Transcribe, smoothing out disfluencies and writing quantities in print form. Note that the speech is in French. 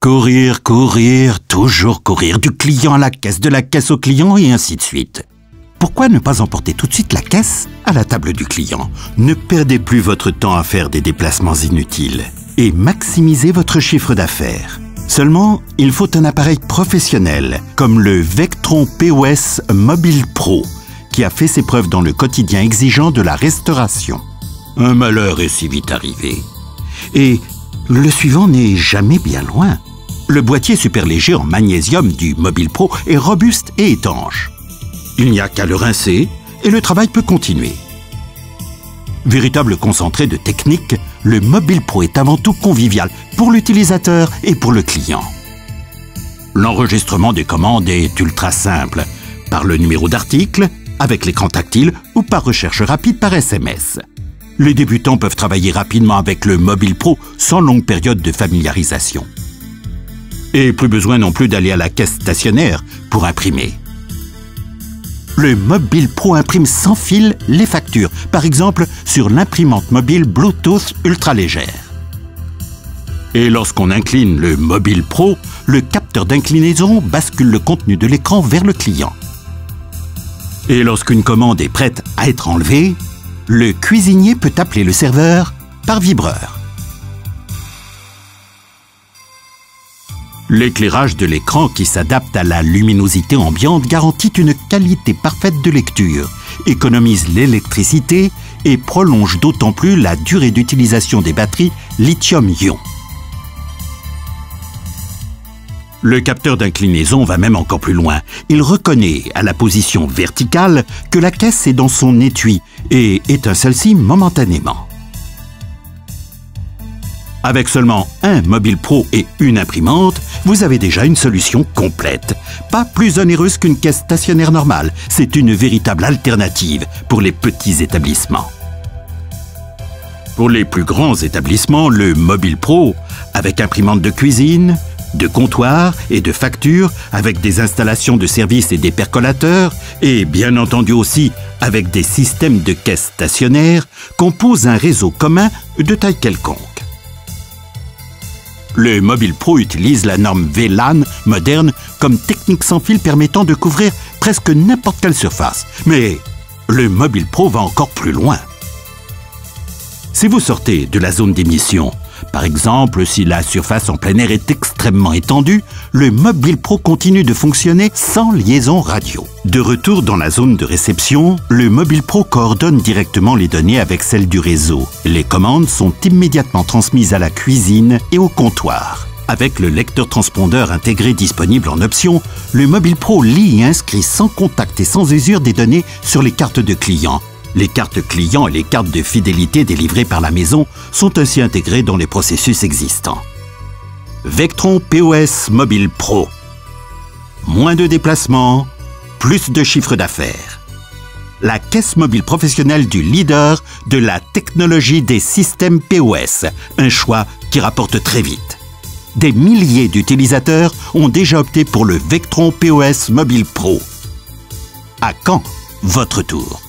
Courir, courir, toujours courir, du client à la caisse, de la caisse au client et ainsi de suite. Pourquoi ne pas emporter tout de suite la caisse à la table du client? Ne perdez plus votre temps à faire des déplacements inutiles et maximisez votre chiffre d'affaires. Seulement, il faut un appareil professionnel comme le Vectron POS Mobile Pro qui a fait ses preuves dans le quotidien exigeant de la restauration. Un malheur est si vite arrivé. Et le suivant n'est jamais bien loin. Le boîtier super léger en magnésium du Mobile Pro est robuste et étanche. Il n'y a qu'à le rincer et le travail peut continuer. Véritable concentré de technique, le Mobile Pro est avant tout convivial pour l'utilisateur et pour le client. L'enregistrement des commandes est ultra simple, par le numéro d'article, avec l'écran tactile ou par recherche rapide par SMS. Les débutants peuvent travailler rapidement avec le Mobile Pro sans longue période de familiarisation. Et plus besoin non plus d'aller à la caisse stationnaire pour imprimer. Le Mobile Pro imprime sans fil les factures, par exemple sur l'imprimante mobile Bluetooth ultra légère. Et lorsqu'on incline le Mobile Pro, le capteur d'inclinaison bascule le contenu de l'écran vers le client. Et lorsqu'une commande est prête à être enlevée, le cuisinier peut appeler le serveur par vibreur. L'éclairage de l'écran qui s'adapte à la luminosité ambiante garantit une qualité parfaite de lecture, économise l'électricité et prolonge d'autant plus la durée d'utilisation des batteries lithium-ion. Le capteur d'inclinaison va même encore plus loin. Il reconnaît à la position verticale que la caisse est dans son étui et éteint celle-ci momentanément. Avec seulement un Mobile Pro et une imprimante, vous avez déjà une solution complète. Pas plus onéreuse qu'une caisse stationnaire normale, c'est une véritable alternative pour les petits établissements. Pour les plus grands établissements, le Mobile Pro, avec imprimante de cuisine, de comptoir et de facture, avec des installations de services et des percolateurs, et bien entendu aussi avec des systèmes de caisse stationnaire, compose un réseau commun de taille quelconque. Le Mobile Pro utilise la norme VLAN moderne comme technique sans fil permettant de couvrir presque n'importe quelle surface. Mais le Mobile Pro va encore plus loin. Si vous sortez de la zone d'émission, par exemple si la surface en plein air est extrêmement étendue, le Mobile Pro continue de fonctionner sans liaison radio. De retour dans la zone de réception, le Mobile Pro coordonne directement les données avec celles du réseau. Les commandes sont immédiatement transmises à la cuisine et au comptoir. Avec le lecteur transpondeur intégré disponible en option, le Mobile Pro lit et inscrit sans contact et sans usure des données sur les cartes de clients. Les cartes clients et les cartes de fidélité délivrées par la maison sont ainsi intégrées dans les processus existants. Vectron POS Mobile Pro. Moins de déplacements, plus de chiffre d'affaires. La caisse mobile professionnelle du leader de la technologie des systèmes POS. Un choix qui rapporte très vite. Des milliers d'utilisateurs ont déjà opté pour le Vectron POS Mobile Pro. À quand votre tour ?